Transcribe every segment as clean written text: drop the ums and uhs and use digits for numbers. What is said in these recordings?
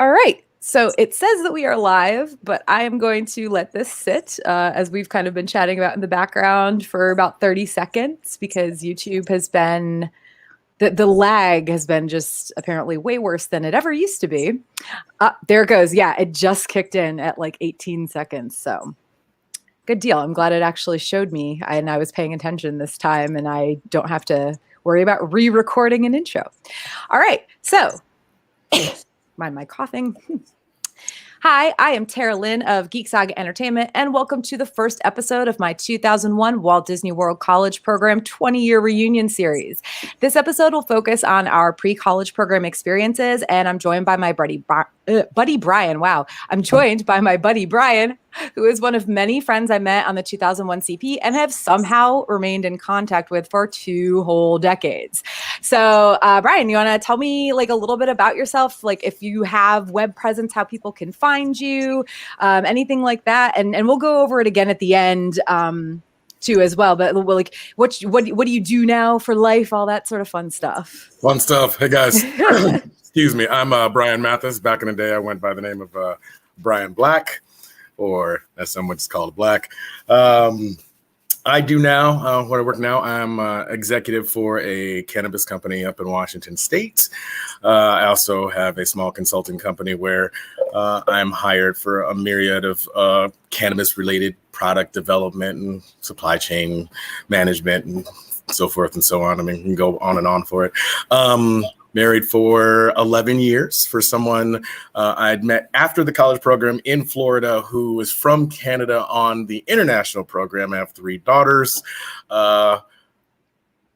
All right. So it says that we are live, but I am going to let this sit as we've kind of been chatting about in the background for about 30 seconds because YouTube has been, the lag has been just apparently way worse than it ever used to be. There it goes. Yeah, it just kicked in at like 18 seconds. So good deal. I'm glad it actually showed me and I was paying attention this time and I don't have to worry about re-recording an intro. All right. So mind my coughing. Hi, I am Tara Lynn of Geek Saga Entertainment, and welcome to the first episode of my 2001 Walt Disney World College Program 20-year reunion series. This episode will focus on our pre-college program experiences, and I'm joined by my buddy Brian. Wow. I'm joined by my buddy Brian, who is one of many friends I met on the 2001 CP and have somehow remained in contact with for 2 whole decades. So, Brian, you want to tell me like a little bit about yourself? Like if you have web presence, how people can find you, anything like that. And we'll go over it again at the end, too, as well. But like, what do you do now for life? All that sort of fun stuff. Fun stuff. Hey guys, excuse me. I'm Brian Mathis. Back in the day, I went by the name of Brian Black, or as some would just call it, Black. I do now, where I work now, I'm executive for a cannabis company up in Washington State. I also have a small consulting company where I'm hired for a myriad of cannabis-related product development and supply chain management and so forth and so on. I mean, you can go on and on for it. Married for 11 years for someone I'd met after the college program in Florida who was from Canada on the international program. I have 3 daughters, a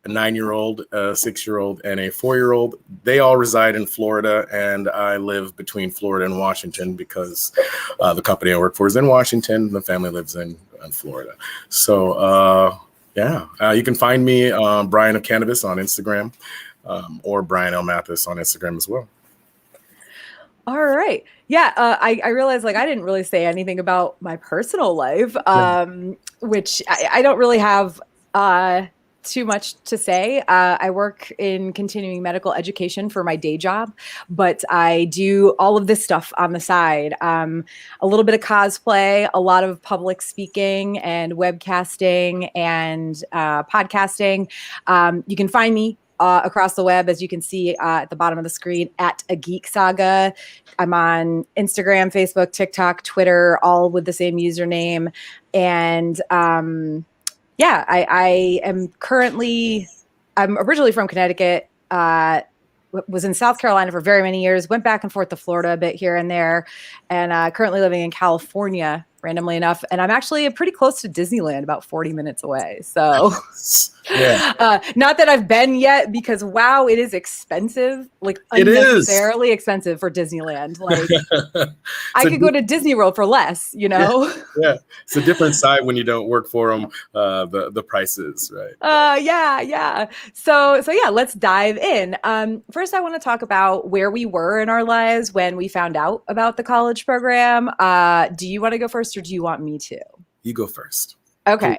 9-year-old, a 6-year-old, and a 4-year-old. They all reside in Florida, and I live between Florida and Washington because the company I work for is in Washington. The family lives in Florida. So, you can find me, Brian of Cannabis, on Instagram. Or Brian L. Mathis on Instagram as well. All right. Yeah. I realized like I didn't really say anything about my personal life, which I don't really have too much to say. I work in continuing medical education for my day job, but I do all of this stuff on the side. A little bit of cosplay, a lot of public speaking and webcasting and podcasting. You can find me across the web, as you can see at the bottom of the screen, at A Geek Saga. I'm on Instagram, Facebook, TikTok, Twitter, all with the same username. And I am I'm originally from Connecticut, was in South Carolina for very many years, went back and forth to Florida a bit here and there, and currently living in California, randomly enough. And I'm actually pretty close to Disneyland, about 40 minutes away. So not that I've been yet because, wow, it is expensive, like unnecessarily expensive for Disneyland. Like I could go to Disney World for less, you know? Yeah. It's a different side when you don't work for them, the prices, right? Yeah. So yeah, let's dive in. First, I want to talk about where we were in our lives when we found out about the college program. Do you want to go first or do you want me to? You go first. Okay.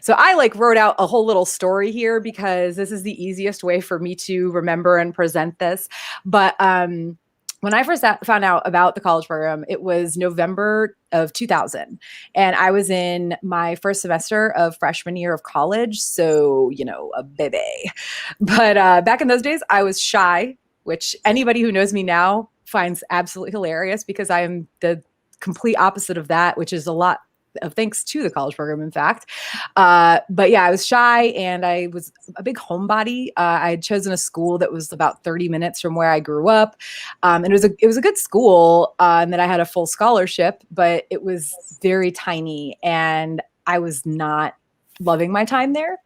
So I wrote out a whole little story here because this is the easiest way for me to remember and present this. But when I first found out about the college program, it was November of 2000. And I was in my first semester of freshman year of college. So, a baby. But back in those days, I was shy, which anybody who knows me now finds absolutely hilarious because I am the complete opposite of that, which is a lot of thanks to the college program, in fact. But yeah, I was shy and I was a big homebody. I had chosen a school that was about 30 minutes from where I grew up. And it was a good school, and that I had a full scholarship, but it was very tiny and I was not loving my time there.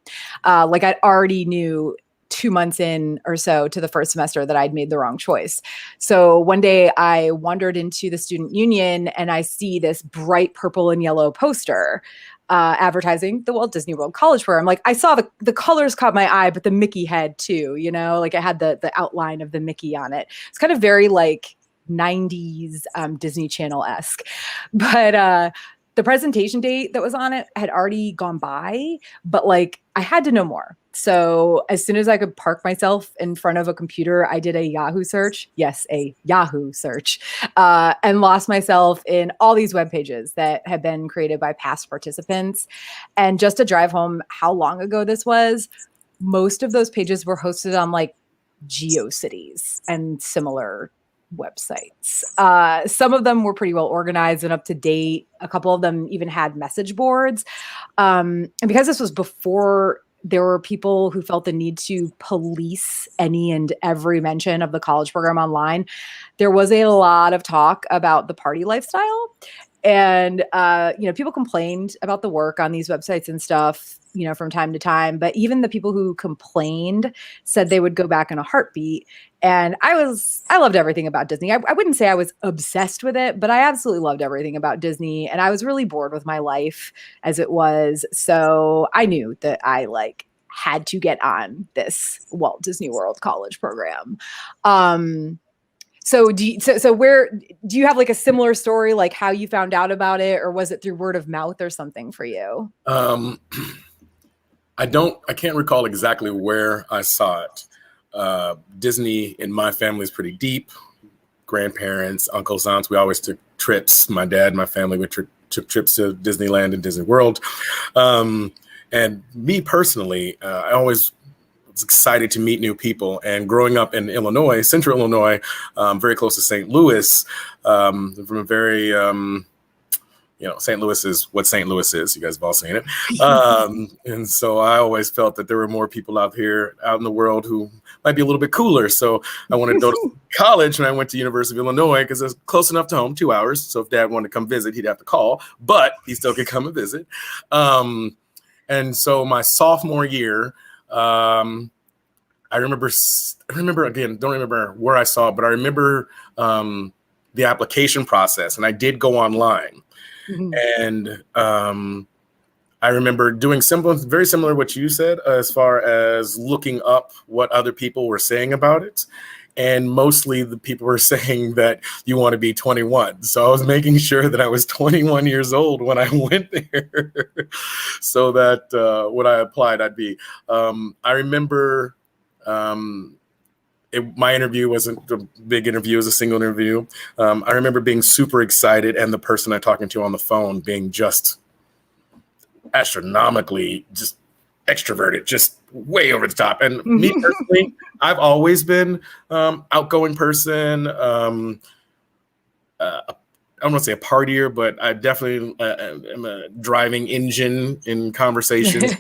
I already knew 2 months in or so to the first semester that I'd made the wrong choice. So one day I wandered into the student union and I see this bright purple and yellow poster advertising the Walt Disney World College Program. Like I saw the colors caught my eye, but the Mickey head too, like it had the outline of the Mickey on it. It's kind of very like 90s Disney Channel-esque. But the presentation date that was on it had already gone by, but I had to know more. So as soon as I could park myself in front of a computer, I did a Yahoo search. Yes, a Yahoo search, and lost myself in all these web pages that had been created by past participants. And just to drive home how long ago this was, most of those pages were hosted on like GeoCities and similar websites. Some of them were pretty well organized and up to date. A couple of them even had message boards. And because this was before there were people who felt the need to police any and every mention of the college program online, there was a lot of talk about the party lifestyle. And, people complained about the work on these websites and stuff, from time to time. But even the people who complained said they would go back in a heartbeat. And I loved everything about Disney. I wouldn't say I was obsessed with it, but I absolutely loved everything about Disney. And I was really bored with my life as it was. So I knew that I had to get on this Walt Disney World college program. So where do you have like a similar story, like how you found out about it, or was it through word of mouth or something for you? I can't recall exactly where I saw it. Disney in my family is pretty deep. Grandparents, uncles, aunts, we always took trips. My dad, my family would took trips to Disneyland and Disney World. And me personally, I always was excited to meet new people. And growing up in Illinois, central Illinois, very close to St. Louis, from a very, St. Louis is what St. Louis is. You guys have all seen it. And so I always felt that there were more people out in the world who might be a little bit cooler. So I wanted to go to college, and I went to University of Illinois because it was close enough to home, 2 hours. So if Dad wanted to come visit, he'd have to call, but he still could come and visit. And so my sophomore year, I remember again, don't remember where I saw it, but I remember the application process, and I did go online. Mm-hmm. And I remember doing very similar to what you said, as far as looking up what other people were saying about it. And mostly the people were saying that you want to be 21. So I was making sure that I was 21 years old when I went there so that when I applied, I'd be. I remember my interview wasn't a big interview, it was a single interview. I remember being super excited, and the person I'm talking to on the phone being just astronomically just extroverted, just way over the top. And me personally, I've always been outgoing person. I don't want to say a partier, but I definitely am a driving engine in conversations.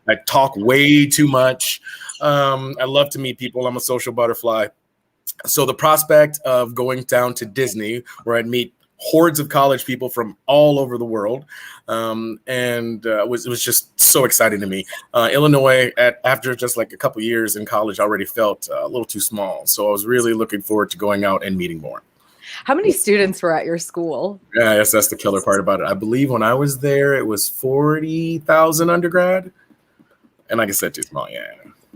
I talk way too much. I love to meet people. I'm a social butterfly. So the prospect of going down to Disney, where I'd meet hordes of college people from all over the world, it was just so exciting to me. Illinois, after just like a couple years in college, already felt a little too small. So I was really looking forward to going out and meeting more. How many students were at your school? Yeah, yes, that's the killer part about it. I believe when I was there, it was 40,000 undergrad. And like I said, too small, yeah.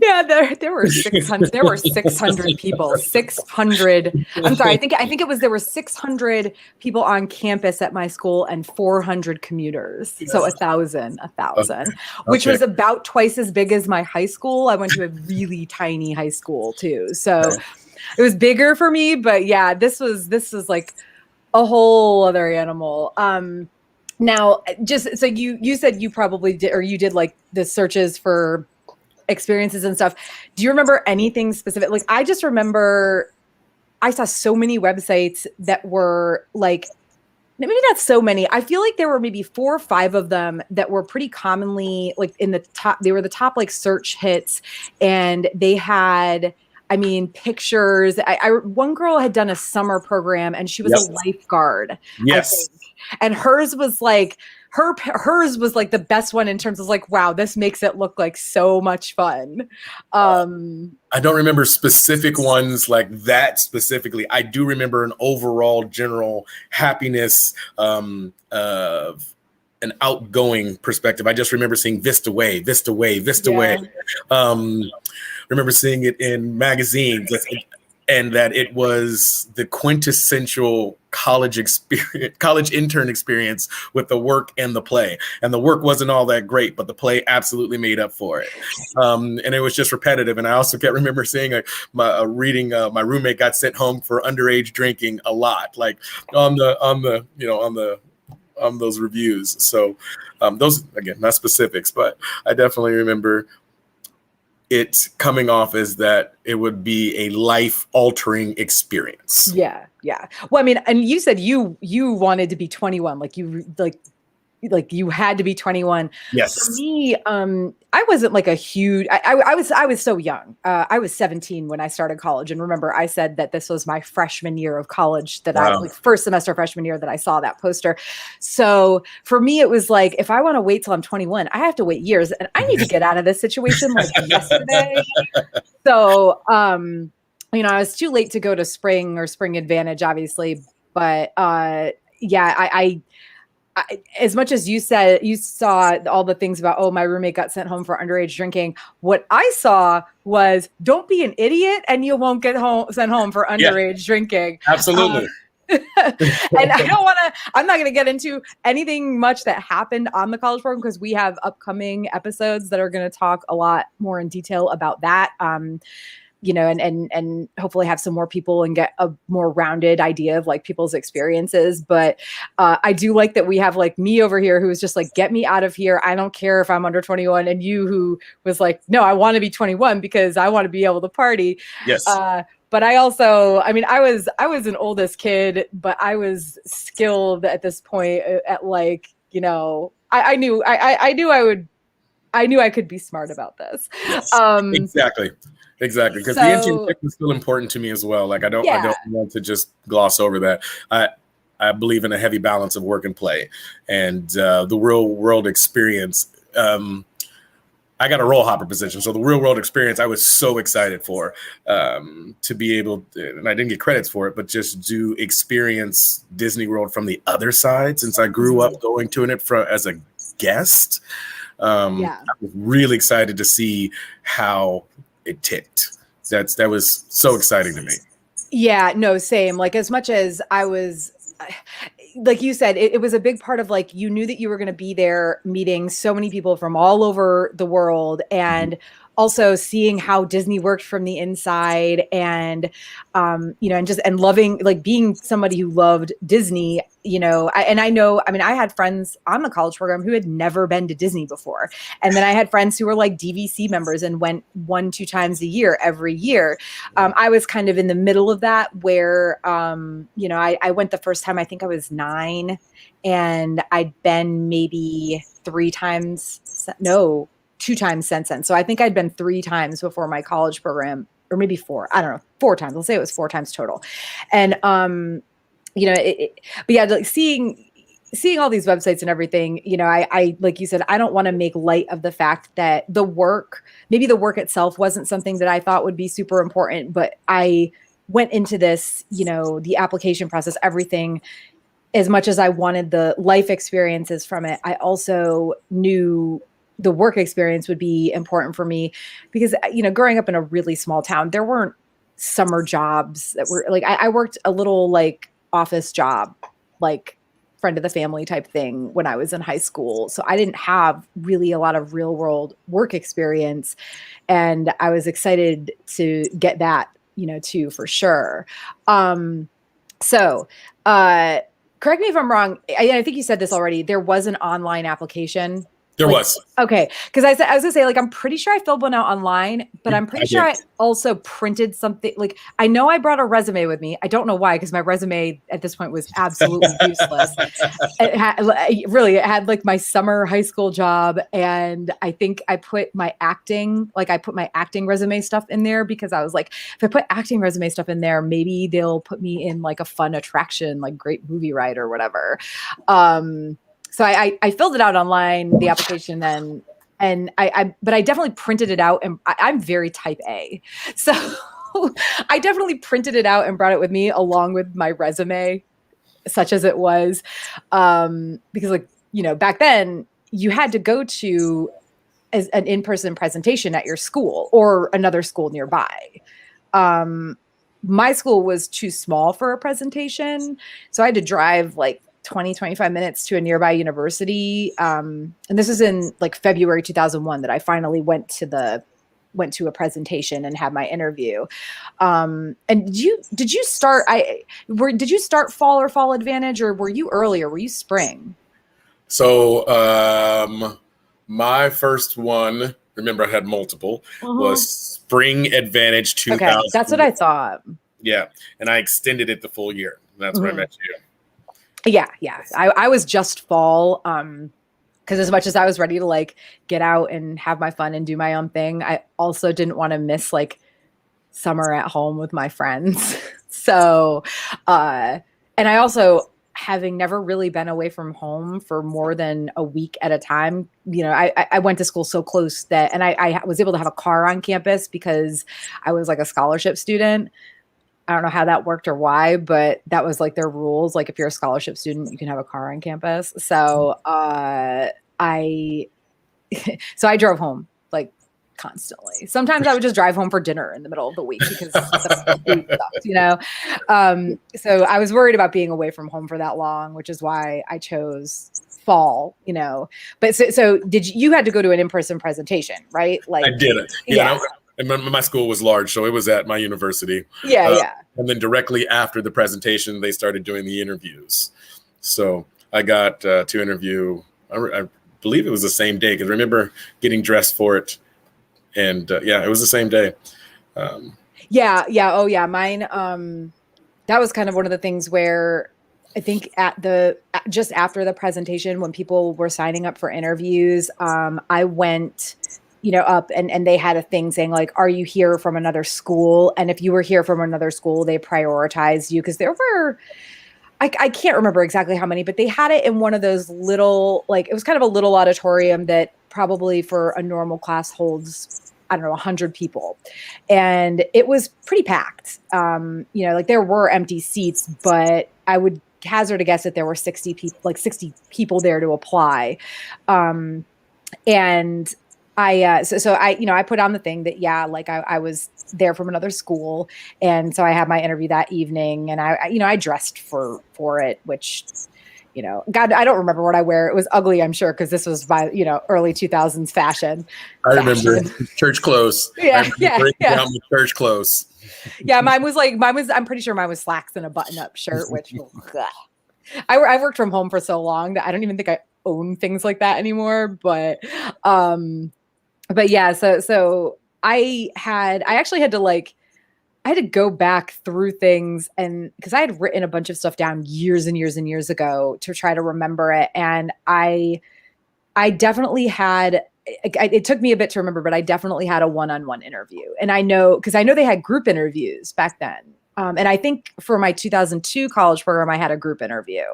Yeah, there were 600. There were 600 people. 600. I'm sorry. I think there were 600 people on campus at my school and 400 commuters. Yes. So 1,000, which was about twice as big as my high school. I went to a really tiny high school too, so it was bigger for me. But yeah, this was like a whole other animal. Now, just so you said you probably did, or you did like the searches for experiences and stuff. Do you remember anything specific? Like, I just remember I saw so many websites that were like, maybe not so many. I feel like there were maybe 4 or 5 of them that were pretty commonly like in the top. They were the top like search hits, and they had, pictures. One girl had done a summer program, and she was a lifeguard. Yes. I think. And hers was like, hers was like the best one in terms of like, wow, this makes it look like so much fun. I don't remember specific ones like that specifically. I do remember an overall general happiness of an outgoing perspective. I just remember seeing Vista Way. Remember seeing it in magazines. and that it was the quintessential college experience, college intern experience with the work and the play. And the work wasn't all that great, but the play absolutely made up for it. And it was just repetitive. And I also can't remember seeing my roommate got sent home for underage drinking a lot, like on those reviews. So those, again, not specifics, but I definitely remember it coming off as that it would be a life-altering experience. Yeah. Well, I mean, and you said you wanted to be 21, like you had to be 21. Yes. For me, I wasn't like a huge, I was so young. I was 17 when I started college. And remember, I said that this was my freshman year of college, that Wow. first semester freshman year that I saw that poster. So for me, it was like, if I want to wait till I'm 21, I have to wait years, and I need to get out of this situation like yesterday. So, I was too late to go to Spring or Spring Advantage, obviously. But I as much as you said, you saw all the things about, oh, my roommate got sent home for underage drinking. What I saw was, don't be an idiot and you won't get sent home for underage drinking. Absolutely. And I'm not going to get into anything much that happened on the college program, because we have upcoming episodes that are going to talk a lot more in detail about that. And hopefully have some more people and get a more rounded idea of like people's experiences. But I do like that we have like me over here who is just like, get me out of here. I don't care if I'm under 21. And you who was like, no, I want to be 21 because I want to be able to party. Yes. But I also, I mean, I was an oldest kid, but I was skilled at this point at like, I knew I could be smart about this. Yes. Exactly. Because the internship is still important to me as well. Like I don't want to just gloss over that. I believe in a heavy balance of work and play, and the real world experience. I got a roll hopper position, so the real world experience I was so excited for, to be able to, and I didn't get credits for it, but just do experience Disney World from the other side, since I grew up going to it as a guest. I was really excited to see how it ticked. That was so exciting to me. Yeah, no, same. Like as much as I was, like you said, it was a big part of like, you knew that you were going to be there meeting so many people from all over the world, and also seeing how Disney worked from the inside, and and loving, like being somebody who loved Disney, I had friends on the college program who had never been to Disney before. And then I had friends who were like DVC members and went 1-2 times a year, every year. I was kind of in the middle of that where, I went the first time, I think I was 9, and I'd been maybe 2 times since then. So I think I'd been 3 times before my college program, or maybe 4. I don't know, 4 times. I'll say it was 4 times total. And, like seeing all these websites and everything, I like you said, I don't want to make light of the fact that maybe the work itself wasn't something that I thought would be super important, but I went into this, the application process, everything, as much as I wanted the life experiences from it, I also knew the work experience would be important for me, because, growing up in a really small town, there weren't summer jobs that were like, I worked a little like office job, like friend of the family type thing when I was in high school. So I didn't have really a lot of real world work experience. And I was excited to get that, too, for sure. Correct me if I'm wrong. I think you said this already. There was an online application. There was. Okay. Because I was gonna say, like, I'm pretty sure I filled one out online, but I'm pretty sure I also printed something. Like, I know I brought a resume with me. I don't know why, because my resume at this point was absolutely useless. It had like my summer high school job, and I think I put my acting resume stuff in there, because I was like, if I put acting resume stuff in there, maybe they'll put me in like a fun attraction, like great movie ride or whatever. So I filled it out online, the application then, but I definitely printed it out, and I'm very type A. So I definitely printed it out and brought it with me along with my resume, such as it was. Because back then you had to go to an in-person presentation at your school or another school nearby. my school was too small for a presentation. So I had to drive like 20-25 minutes to a nearby university. And this is in like February 2001 that I finally went to a presentation and had my interview. And did you start fall or fall advantage, or were you earlier? Were you spring? So my first one, remember I had multiple, was Spring Advantage 2000. Okay, that's what I thought. Yeah, and I extended it the full year. That's where I met you. Yeah. I was just fall. Because as much as I was ready to like get out and have my fun and do my own thing, I also didn't want to miss like summer at home with my friends. So, and I also, having never really been away from home for more than a week at a time, I went to school so close that, and I was able to have a car on campus because I was like a scholarship student. I don't know how that worked or why, but that was like their rules. Like if you're a scholarship student, you can have a car on campus. So I drove home like constantly. Sometimes I would just drive home for dinner in the middle of the week because the food sucked, So I was worried about being away from home for that long, which is why I chose fall, But so you had to go to an in-person presentation, right? Like I did it. Yeah. And my school was large, so it was at my university. Yeah. And then directly after the presentation, they started doing the interviews. So I got to interview, I believe it was the same day, because I remember getting dressed for it. And it was the same day. Yeah. Oh, yeah. Mine, that was kind of one of the things where I think just after the presentation, when people were signing up for interviews, I went up and they had a thing saying like, are you here from another school? And if you were here from another school, they prioritized you because there were, I can't remember exactly how many, but they had it in one of those little, like, it was kind of a little auditorium that probably for a normal class holds, I don't know, 100 people. And it was pretty packed. Like there were empty seats, but I would hazard a guess that there were 60 people there to apply. And I put on the thing that, I was there from another school. And so I had my interview that evening and I dressed for it, which, God, I don't remember what I wear. It was ugly, I'm sure. Cause this was by, early 2000s fashion. I remember church clothes. Yeah. Down the church clothes. Yeah. I'm pretty sure mine was slacks and a button up shirt, which I worked from home for so long that I don't even think I own things like that anymore. But yeah, so I actually had to go back through things, and because I had written a bunch of stuff down years and years and years ago to try to remember it. And I definitely had, it took me a bit to remember, but I definitely had a one-on-one interview. And I know they had group interviews back then. And I think for my 2002 college program, I had a group interview.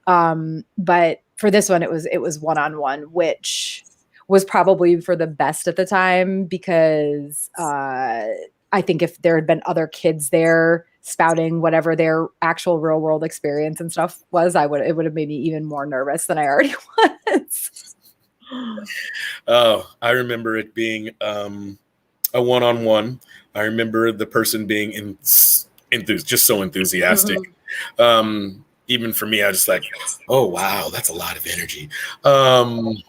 But for this one, it was one-on-one, which was probably for the best at the time because I think if there had been other kids there spouting whatever their actual real world experience and stuff was, it would have made me even more nervous than I already was. Oh, I remember it being a one-on-one. I remember the person being just so enthusiastic. Mm-hmm. Even for me, I was just like, oh, wow, that's a lot of energy. I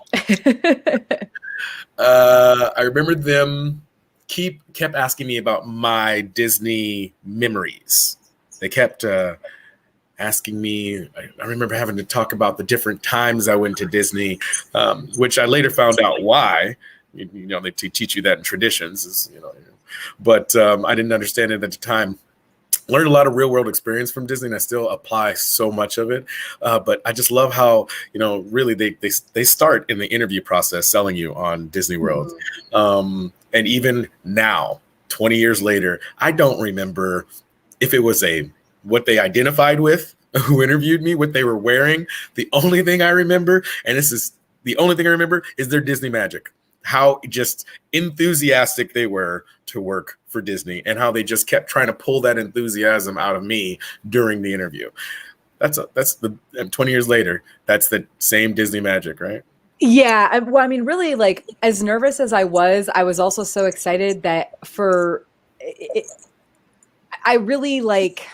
remember them kept asking me about my Disney memories. They kept asking me, I remember having to talk about the different times I went to Disney, which I later found out why. They teach you that in traditions, but I didn't understand it at the time. Learned a lot of real world experience from Disney, and I still apply so much of it. But I just love how, really they start in the interview process selling you on Disney World. Mm-hmm. And even now, 20 years later, I don't remember if it was what they identified with, who interviewed me, what they were wearing. The only thing I remember, and this is the only thing I remember, is their Disney magic. How just enthusiastic they were to work for Disney and how they just kept trying to pull that enthusiasm out of me during the interview. That's the 20 years later, that's the same Disney magic, right? Yeah. Well, I mean, really, like, as nervous as I was also so excited that I really like,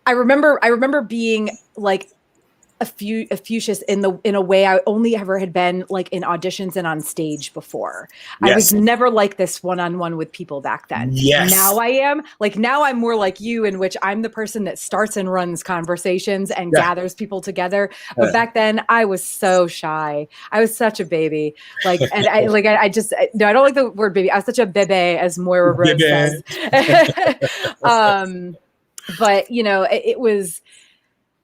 I remember being like effusive in a way I only ever had been like in auditions and on stage before. I was Yes. never like this one-on-one with people back then. Yes. Now I am like, now I'm more like you, in which I'm the person that starts and runs conversations and gathers people together. But back then I was so shy. I was such a baby. Like, and I just, no, I don't like the word baby. I was such a bebe, as Moira Rose says. But you know, it was,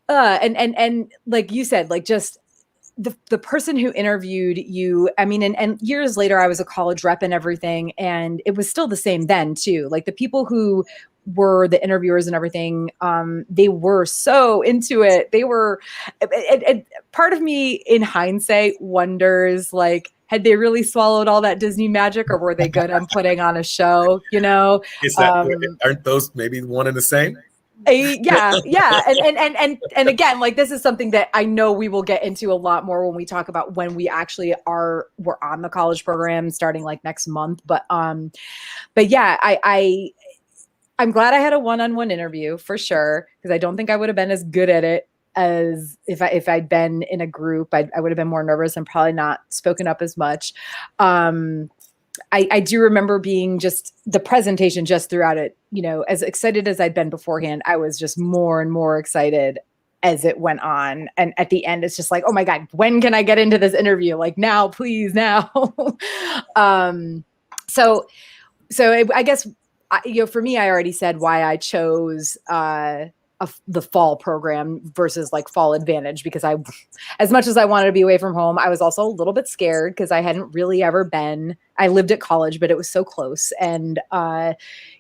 and like you said, like just the person who interviewed you, I mean, and years later I was a college rep and everything, and it was still the same then too. Like the people who were the interviewers and everything, they were so into it. They were, and part of me in hindsight wonders, like, had they really swallowed all that Disney magic, or were they good on putting on a show, you know? Is that, aren't those maybe one and the same? Yeah. And again, like this is something that I know we will get into a lot more when we talk about when we actually we're on the college program starting like next month. But yeah, I'm glad I had a one-on-one interview for sure, because I don't think I would have been as good at it as if I'd been in a group. I would have been more nervous and probably not spoken up as much. I do remember being just the presentation just throughout it, you know, as excited as I'd been beforehand, I was just more and more excited as it went on. And at the end, it's just like, oh my God, when can I get into this interview? Like now, please, now. So I guess, you know, for me, I already said why I chose the fall program versus like fall advantage, because as much as I wanted to be away from home, I was also a little bit scared because I hadn't really ever been. I lived at college, but it was so close, and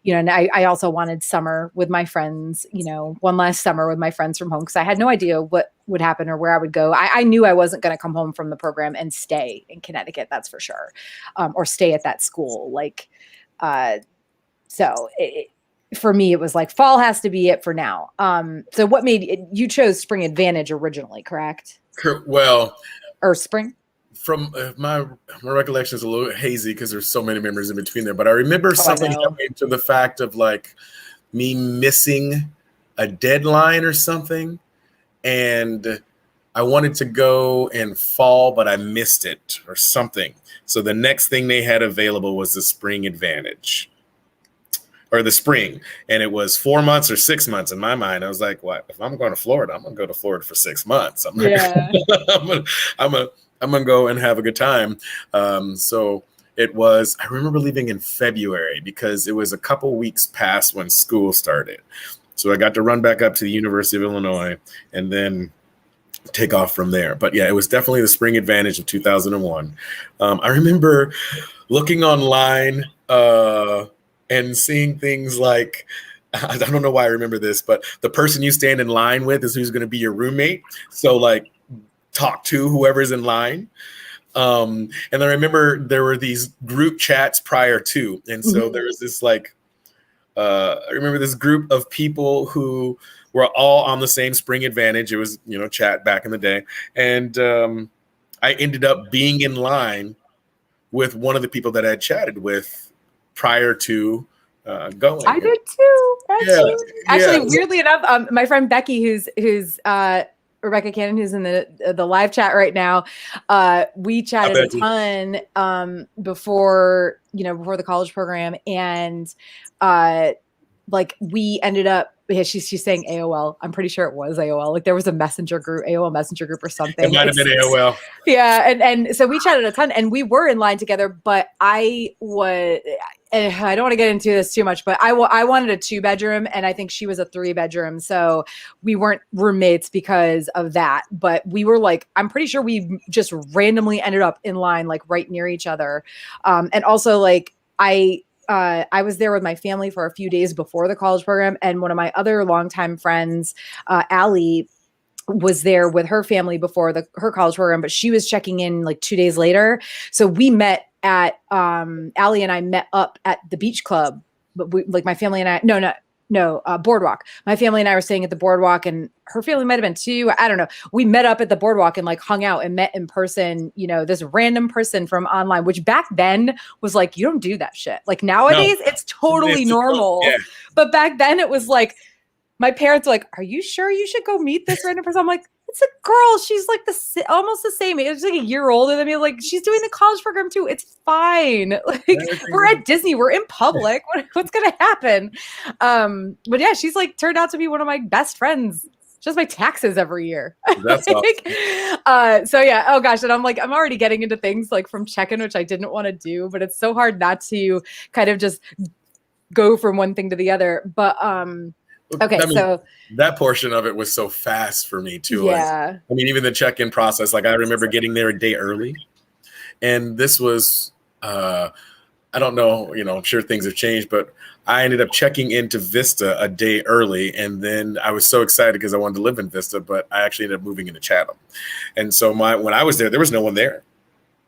you know, and I also wanted summer with my friends, you know, one last summer with my friends from home, because I had no idea what would happen or where I would go. I knew I wasn't going to come home from the program and stay in Connecticut, that's for sure, or stay at that school, like. So for me, it was like fall has to be it for now. So what made you chose Spring Advantage originally, correct? Well, or spring? From my recollection is a little hazy because there's so many memories in between there. But I remember something happening to the fact of like me missing a deadline or something, and I wanted to go in fall, but I missed it or something. So the next thing they had available was the Spring Advantage. Or the spring, and it was 4 months or 6 months. In my mind, I was like, "What? If I'm going to Florida, I'm going to go to Florida for 6 months. I'm gonna go and have a good time." So it was. I remember leaving in February because it was a couple weeks past when school started. So I got to run back up to the University of Illinois and then take off from there. But yeah, it was definitely the Spring Advantage of 2001. I remember looking online. And seeing things like, I don't know why I remember this, but the person you stand in line with is who's going to be your roommate. So like talk to whoever's in line. And I remember there were these group chats prior to. And so there was this like, I remember this group of people who were all on the same Spring Advantage. It was, you know, chat back in the day. And I ended up being in line with one of the people that I had chatted with prior to going. I did too. Actually, weirdly enough, my friend Becky, who's Rebecca Cannon, who's in the live chat right now, we chatted a ton before the college program, and like we ended up. Yeah, she's saying AOL. I'm pretty sure it was AOL. Like there was a messenger group, AOL messenger group or something. It might have been AOL. Yeah, and so we chatted a ton, and we were in line together. But I don't want to get into this too much, but I wanted a 2-bedroom, and I think she was a 3-bedroom. So we weren't roommates because of that. But we were like, I'm pretty sure we just randomly ended up in line, like right near each other. And also like I was there with my family for a few days before the college program. And one of my other longtime friends, Allie, was there with her family before her college program, but she was checking in like 2 days later. So we met at, Allie and I met up at the beach club, but my family and I, no, boardwalk. My family and I were staying at the boardwalk, and her family might have been too. I don't know. We met up at the boardwalk and like hung out and met in person, this random person from online, which back then was like, you don't do that shit. Like nowadays, it's totally normal. Yeah. But back then it was like, my parents were like, are you sure you should go meet this random person? I'm like, it's a girl. She's like almost the same. It was like a year older than me. Like, she's doing the college program too. It's fine. Like, we're at Disney. We're in public. What's going to happen? But yeah, she's like turned out to be one of my best friends. Just my taxes every year. That's awesome. So yeah. Oh gosh. And I'm like, I'm already getting into things like from check-in, which I didn't want to do, but it's so hard not to kind of just go from one thing to the other. But, okay, so that portion of it was so fast for me too. Yeah. Like, I mean, even the check-in process, like I remember getting there a day early, and this was, I don't know, I'm sure things have changed, but I ended up checking into Vista a day early, and then I was so excited because I wanted to live in Vista, but I actually ended up moving into Chatham, and so when I was there was no one there.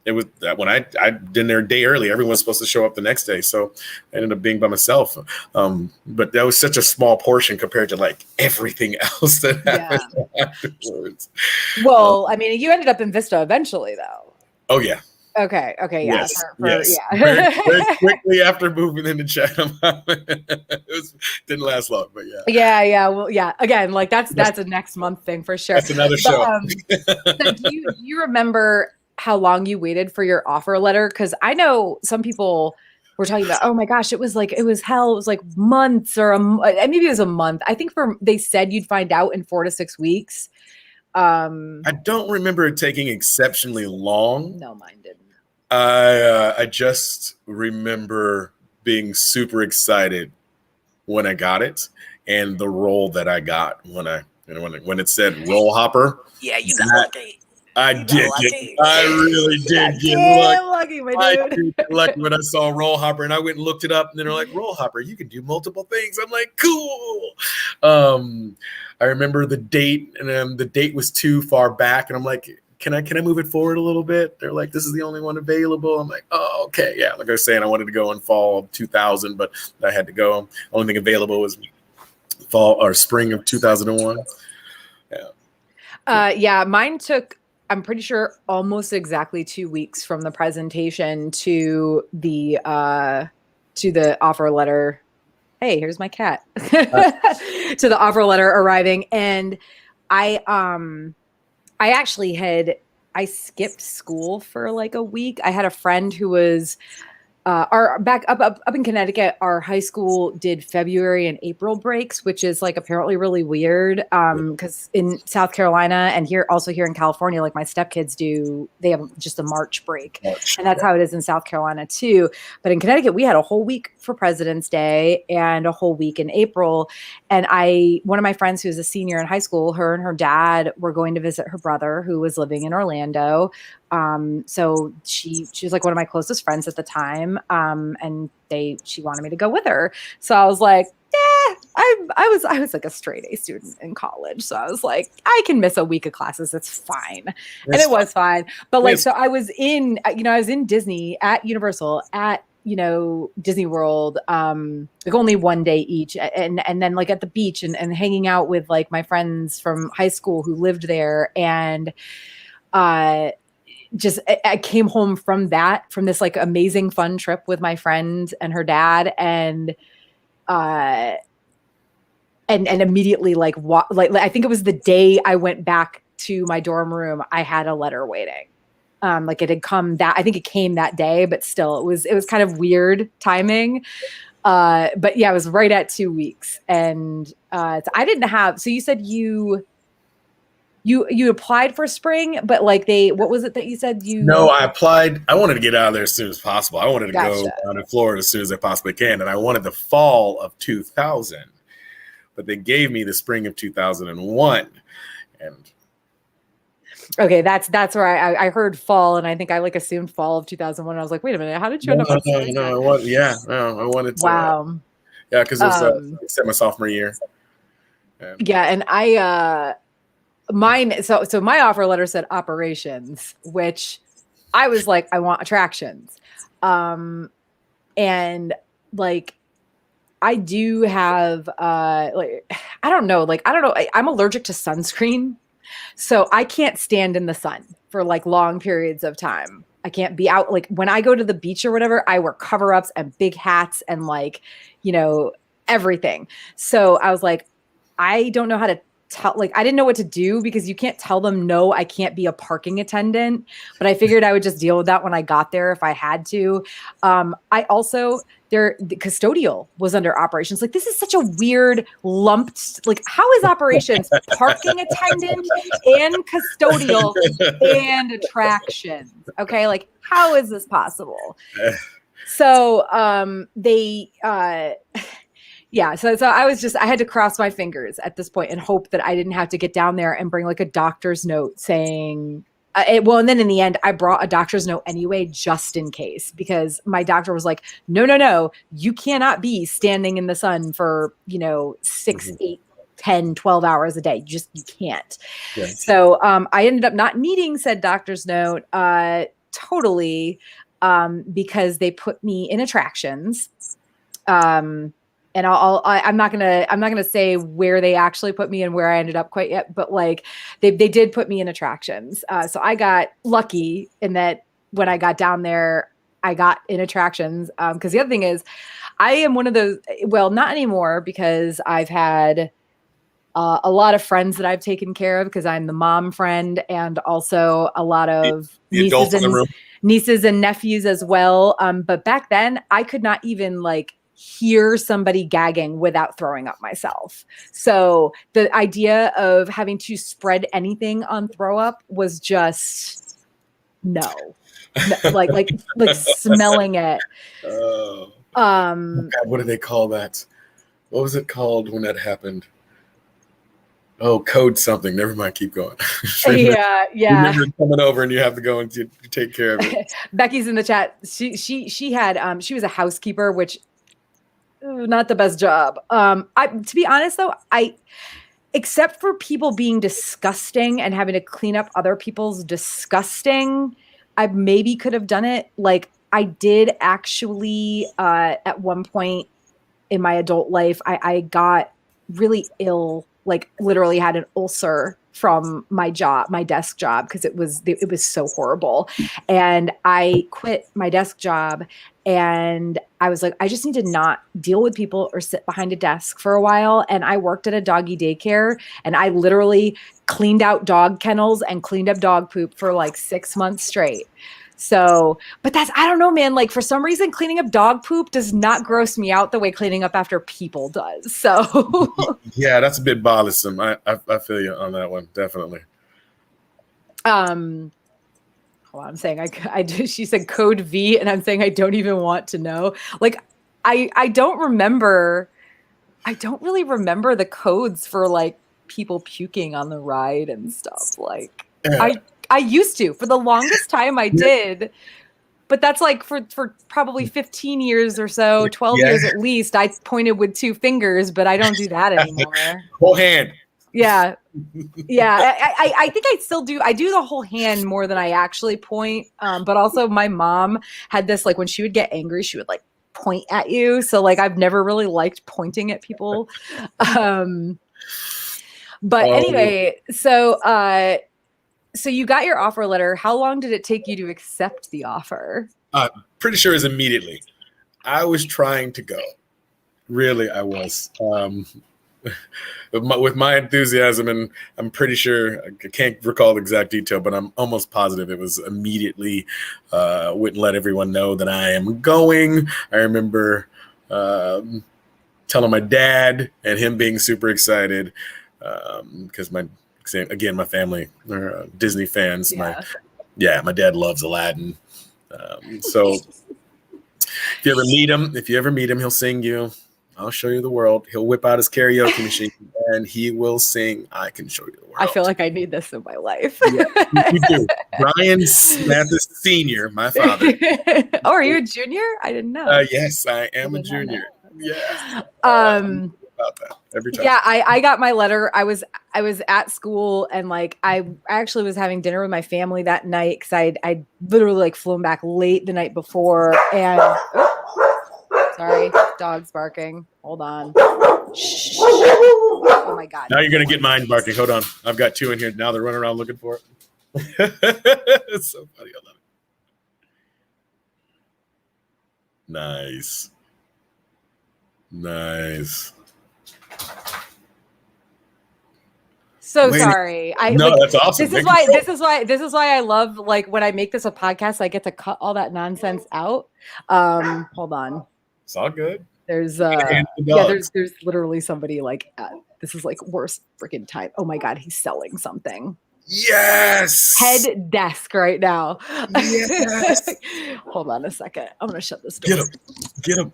It was that when I did there a day early, everyone was supposed to show up the next day. So I ended up being by myself. But that was such a small portion compared to like everything else that happened afterwards. Well, I mean, you ended up in Vista eventually though. Oh yeah. Okay. Yeah. Yes. Yeah. Very quickly after moving into Chatham, it didn't last long, but yeah. Yeah. Well, yeah. Again, like that's a next month thing for sure. That's another show. So do you remember how long you waited for your offer letter? Because I know some people were talking about, oh my gosh, it was like months or maybe it was a month. I think they said you'd find out in 4 to 6 weeks. I don't remember it taking exceptionally long. No, mine didn't. I just remember being super excited when I got it, and the role that I got when it said roll hopper. Yeah, you got lucky. I really did get lucky. My dude. I did get lucky when I saw roll hopper, and I went and looked it up, and then they're like, roll hopper, you can do multiple things. I'm like, cool. I remember the date, and the date was too far back, and I'm like, can I move it forward a little bit? They're like, this is the only one available. I'm like, oh, okay. Yeah. Like I was saying, I wanted to go in fall of 2000, but I had to go. Only thing available was fall or spring of 2001. Yeah. Mine took, I'm pretty sure, almost exactly 2 weeks from the presentation to the offer letter. Hey, here's my cat. To the offer letter arriving. And I actually I skipped school for like a week. I had a friend who was back up in Connecticut. Our high school did February and April breaks, which is like apparently really weird. Because in South Carolina and here in California, like my stepkids they have just a March break, and that's how it is in South Carolina too. But in Connecticut, we had a whole week for President's Day and a whole week in April. And one of my friends who's a senior in high school, her and her dad were going to visit her brother who was living in Orlando. So she was like one of my closest friends at the time. And she wanted me to go with her. So I was like, yeah, I was like a straight A student in college. So I was like, I can miss a week of classes. It's fine. And it was fine. But like, so I was in Disney at Universal at, Disney World, like only one day each. And then like at the beach and hanging out with like my friends from high school who lived there. And, I came home from this like amazing fun trip with my friend and her dad, and immediately like I think it was the day I went back to my dorm room, I had a letter waiting. Like it had come I think it came that day, but still it was kind of weird timing. But yeah, it was right at 2 weeks. And so I didn't have, so you said you applied for spring, but like what was it that you said No, I applied. I wanted to get out of there as soon as possible. I wanted to Gotcha. go down to Florida as soon as I possibly can. And I wanted the fall of 2000, but they gave me the spring of 2001. And okay, that's where I heard fall, and I think I like assumed fall of 2001. I was like, wait a minute, how did you end up? I wanted to. Wow. Yeah, because it was my sophomore year. Yeah, and mine. So my offer letter said operations, which I was like, I want attractions, and like I do have like I don't know. I'm allergic to sunscreen. So I can't stand in the sun for like long periods of time. I can't be out. Like when I go to the beach or whatever, I wear cover-ups and big hats and like, you know, everything. So I was like, I don't know how to tell, like, I didn't know what to do because you can't tell them, no, I can't be a parking attendant. But I figured I would just deal with that when I got there if I had to. I also, the custodial was under operations. Like, this is such a weird lumped, like, how is operations parking attendant and custodial and attractions? Okay. Like, how is this possible? So yeah, so I had to cross my fingers at this point and hope that I didn't have to get down there and bring like a doctor's note saying, and then in the end, I brought a doctor's note anyway, just in case, because my doctor was like, no, you cannot be standing in the sun for, 6, 8, 10, 12 hours a day. You can't. Yes. So I ended up not needing said doctor's note totally because they put me in attractions. And I'm not gonna say where they actually put me and where I ended up quite yet, but like they did put me in attractions. So I got lucky in that when I got down there, I got in attractions. Because the other thing is, I am one of those. Well, not anymore because I've had a lot of friends that I've taken care of because I'm the mom friend, and also a lot of nieces and nephews as well. But back then, I could not even like hear somebody gagging without throwing up myself. So the idea of having to spread anything on throw up was just no. like smelling it. God, what do they call that? What was it called when that happened? Oh, code something. Never mind. Keep going. Yeah. Remember coming over and you have to go and take care of it. Becky's in the chat. She had she was a housekeeper, which not the best job. To be honest though, except for people being disgusting and having to clean up other people's disgusting, I maybe could have done it. Like I did actually at one point in my adult life, I got really ill, like literally had an ulcer from my desk job, because it was so horrible. And I quit my desk job and I was like, I just need to not deal with people or sit behind a desk for a while. And I worked at a doggy daycare and I literally cleaned out dog kennels and cleaned up dog poop for like 6 months straight. So, but I don't know, man, like for some reason, cleaning up dog poop does not gross me out the way cleaning up after people does. So yeah, that's a bit bothersome. I feel you on that one. Definitely. Hold on, I'm saying I do. She said code V and I'm saying, I don't even want to know. Like, I don't really remember the codes for like people puking on the ride and stuff. Like I used to, for the longest time I did, but that's like for probably 15 years or so, 12 years at least, I pointed with 2 fingers, but I don't do that anymore. Whole hand. Yeah. Yeah. I think I still do. I do the whole hand more than I actually point. But also my mom had this, like when she would get angry, she would like point at you. So like, I've never really liked pointing at people. But anyway, so you got your offer letter. How long did it take you to accept the offer? Pretty sure it's immediately. I was trying to go. Really, I was. With my enthusiasm, and I'm pretty sure, I can't recall the exact detail, but I'm almost positive it was immediately. Wouldn't let everyone know that I am going. I remember telling my dad and him being super excited because my family are Disney fans. Yeah. My dad loves Aladdin. So if you ever meet him, he'll sing you I'll Show You the World. He'll whip out his karaoke machine and he will sing I Can Show You the World. I feel like I need this in my life. Yeah, you do. Brian Mathis Sr., my father. Oh, are you a junior? I didn't know. Yes, I am a junior. Yeah. About that every time. Yeah, I got my letter. I was at school and like I actually was having dinner with my family that night because I literally like flown back late the night before and Sorry, dog's barking. Hold on. Shh. Oh my God. Now you're going to get mine barking. Hold on. I've got 2 in here. Now they're running around looking for it. It's so funny. I love it. Nice. Nice. So sorry. That's awesome. This is why I love, like, when I make this a podcast, I get to cut all that nonsense out. Hold on. It's all good. There's there's literally somebody like this is like worst freaking time. Oh my God, he's selling something. Yes. Head desk right now. Yes. Hold on a second. I'm gonna shut this door. Get him.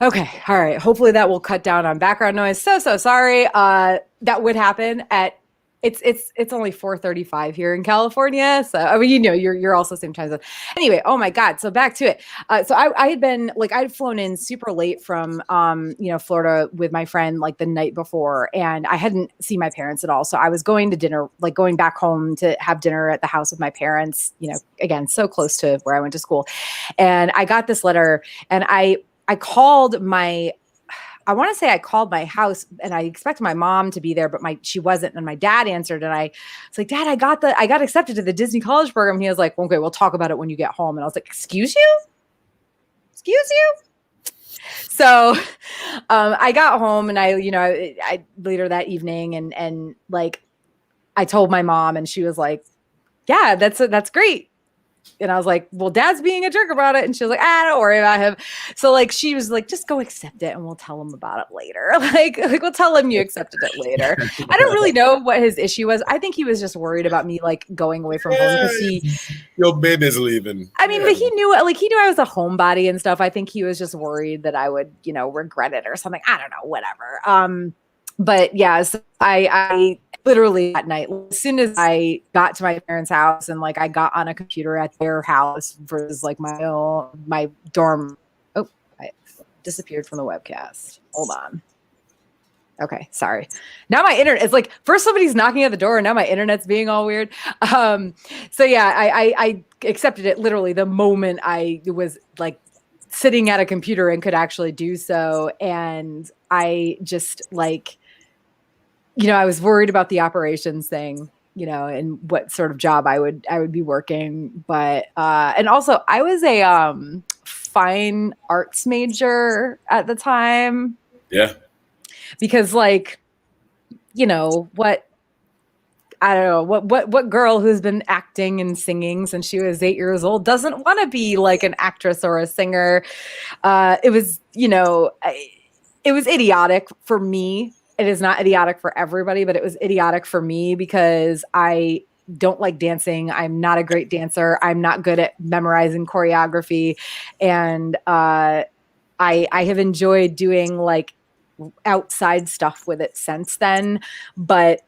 Okay. All right. Hopefully that will cut down on background noise. So sorry. That would happen at it's only 4:35 here in California. So I mean, you're also same time zone. Anyway, oh my God. So back to it. So I had been like, I'd flown in super late from Florida with my friend like the night before, and I hadn't seen my parents at all. So I was going to dinner, like going back home to have dinner at the house of my parents, again, so close to where I went to school. And I got this letter, and I called I want to say I called my house, and I expected my mom to be there, but she wasn't. And my dad answered, and I was like, Dad, I got accepted to the Disney college program. And he was like, okay, we'll talk about it when you get home. And I was like, excuse you? So I got home, and I later that evening, and like I told my mom, and she was like, yeah, that's great. And I was like, well, Dad's being a jerk about it. And she was like, don't worry about him. So like, she was like, just go accept it and we'll tell him about it later. Like we'll tell him you accepted it later. I don't really know what his issue was. I think he was just worried about me like going away from home because your baby's leaving. I mean, but he knew I was a homebody and stuff. I think he was just worried that I would, regret it or something. I don't know, whatever. But yeah, so I literally that night, as soon as I got to my parents' house and like I got on a computer at their house versus like my dorm. Oh, I disappeared from the webcast. Hold on. Okay, sorry. Now my internet is like, first somebody's knocking at the door and now my internet's being all weird. So yeah, I accepted it literally the moment I was like sitting at a computer and could actually do so. And I just like, I was worried about the operations thing, and what sort of job I would be working. But, and also I was a fine arts major at the time. Yeah. Because like, what girl who's been acting and singing since she was 8 years old doesn't want to be like an actress or a singer? It was, it was idiotic for me. It is not idiotic for everybody, but it was idiotic for me because I don't like dancing. I'm not a great dancer. I'm not good at memorizing choreography. And I have enjoyed doing like outside stuff with it since then. But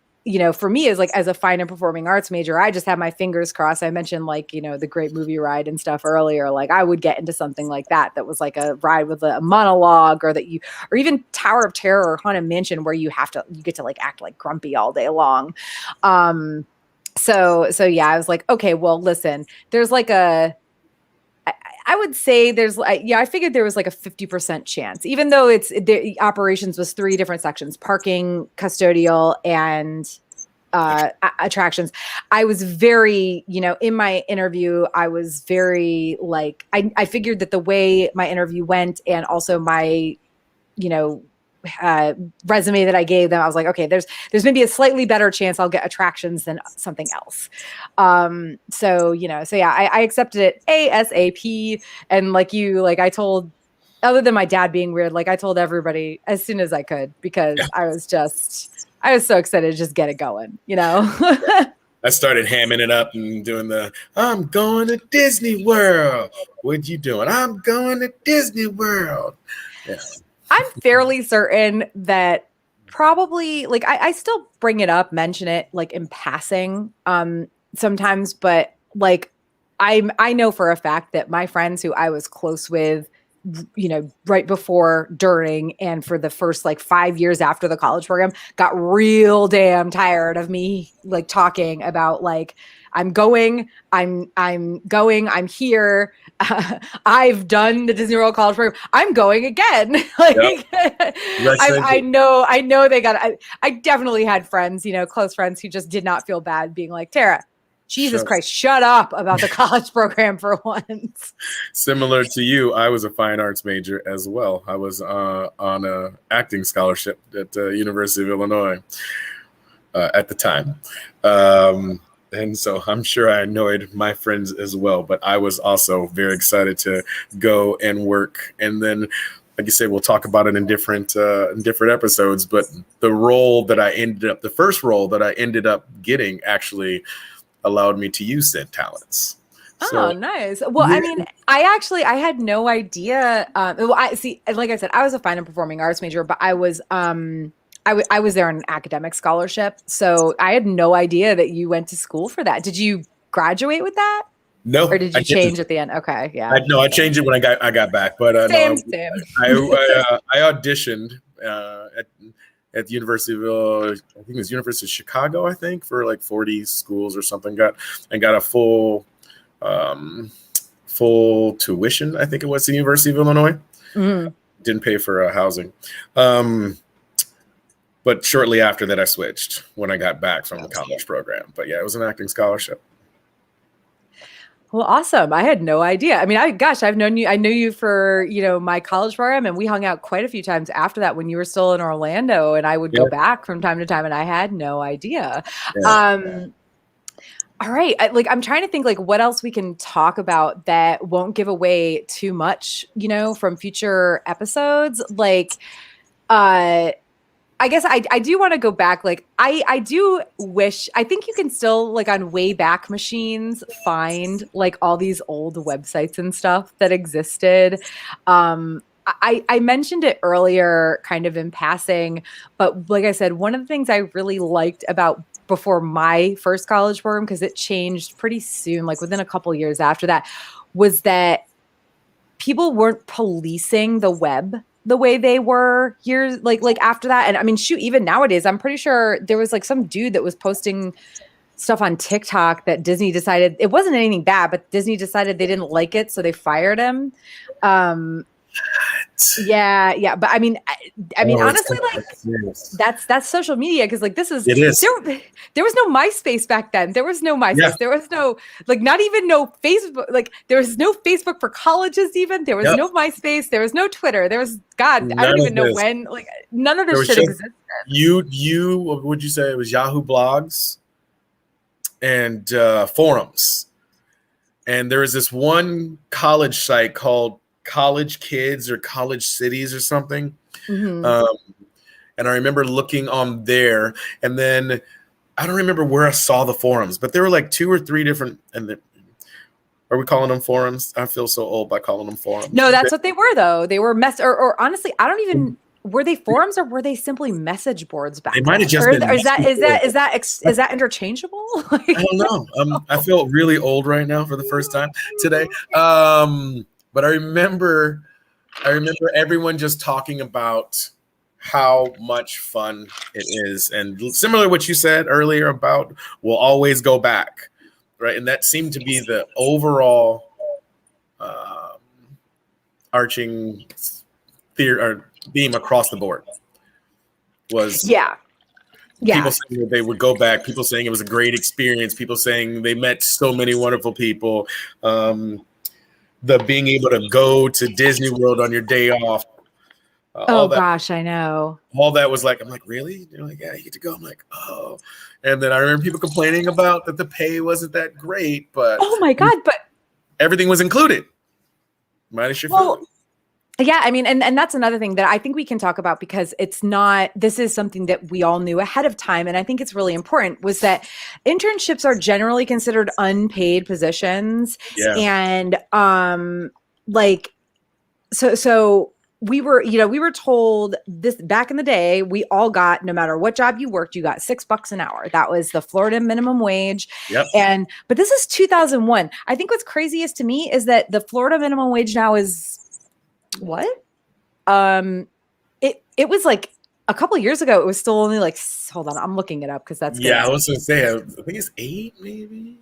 for me as a fine and performing arts major, I just have my fingers crossed. I mentioned like, the Great Movie Ride and stuff earlier. Like I would get into something like that was like a ride with a monologue or even Tower of Terror or Haunted Mansion where you get to like act like grumpy all day long. So yeah, I was like, okay, well, listen, there's like I would say I figured there was like a 50% chance, even though the operations was 3 different sections: parking, custodial, and attractions. I was very, in my interview, I was very like, I figured that the way my interview went and also my, resume that I gave them, I was like, okay, there's maybe a slightly better chance I'll get attractions than something else. So yeah, I accepted it ASAP. And I told, other than my dad being weird, like I told everybody as soon as I could, because I was so excited to just get it going, I started hamming it up and doing I'm going to Disney World. What you doing? I'm going to Disney World. Yeah. I'm fairly certain that probably like I still bring it up, mention it like in passing sometimes, but like I know for a fact that my friends who I was close with right before, during, and for the first like 5 years after the college program, got real damn tired of me like talking about like, I'm going, I'm here. I've done the Disney World College program. I'm going again. Like, Yep. I know they got, I definitely had friends, close friends who just did not feel bad being like, Tara, Jesus Christ, shut up about the college program for once. Similar to you, I was a fine arts major as well. I was on a acting scholarship at the University of Illinois at the time. And so I'm sure I annoyed my friends as well, but I was also very excited to go and work. And then, like you say, we'll talk about it in different episodes, but the first role that I ended up getting actually allowed me to use said talents. Oh, nice. Well, yeah. I mean, I had no idea. I see, like I said, I was a fine and performing arts major, but I was there on an academic scholarship. So I had no idea that you went to school for that. Did you graduate with that? No. Or did you change at the end? Okay. Yeah. I changed it when I got back, but same. I auditioned at the University of, I think it was University of Chicago, I think, for like 40 schools or something. Got a full tuition, I think it was, the University of Illinois. Mm-hmm. Didn't pay for housing. But shortly after that, I switched when I got back from the college program. But yeah, it was an acting scholarship. Well, awesome. I had no idea. I mean, I've known you. I knew you for, my college program, and we hung out quite a few times after that when you were still in Orlando, and I would go back from time to time, and I had no idea. Yeah. All right. I'm trying to think like what else we can talk about that won't give away too much, from future episodes. Like, I guess I do want to go back. Like, I do wish, I think you can still, like, on Wayback Machines, find like all these old websites and stuff that existed. I mentioned it earlier kind of in passing, but like I said, one of the things I really liked about before my first college program, because it changed pretty soon, like within a couple years after that, was that people weren't policing the web the way they were years like after that. And I mean, shoot, even nowadays, I'm pretty sure there was like some dude that was posting stuff on TikTok that Disney decided it wasn't anything bad, but Disney decided they didn't like it, so they fired him. Yeah. But I mean, honestly, like that's social media. Cause like, it is. There was no MySpace back then. There was no MySpace. Yeah. There was no, like, not even no Facebook. Like, there was no Facebook for colleges even. There was no MySpace. There was no Twitter. There was, God, I don't even know when, like, none of this shit existed. What would you say? It was Yahoo blogs and forums. And there was this one college site called College Kids or College Cities or something. Mm-hmm. And I remember looking on there, and then I don't remember where I saw the forums, but there were like 2 or 3 different, are we calling them forums? I feel so old by calling them forums. No, that's what they were though. They were or honestly, I don't even, were they forums or were they simply message boards back then? They might have just been. Is that interchangeable? I don't know. I feel really old right now for the first time today. But I remember everyone just talking about how much fun it is. And similar to what you said earlier about we'll always go back, right? And that seemed to be the overall arching theory or theme across the board was people saying that they would go back, people saying it was a great experience, people saying they met so many wonderful people. The being able to go to Disney World on your day off. Gosh, I know. All that was like, I'm like, really? You're like, yeah, you get to go. I'm like, oh. And then I remember people complaining about that the pay wasn't that great, but oh my God, but everything was included. Minus your food. Yeah, I mean, and that's another thing that I think we can talk about because this is something that we all knew ahead of time. And I think it's really important was that internships are generally considered unpaid positions. Yeah. And so we were told this back in the day, we all got, no matter what job you worked, you got $6 an hour. That was the Florida minimum wage. Yep. But this is 2001. I think what's craziest to me is that the Florida minimum wage now is What? It was like a couple of years ago. It was still only like, hold on, I'm looking it up because that's Yeah, I was gonna say, I think it's 8, maybe.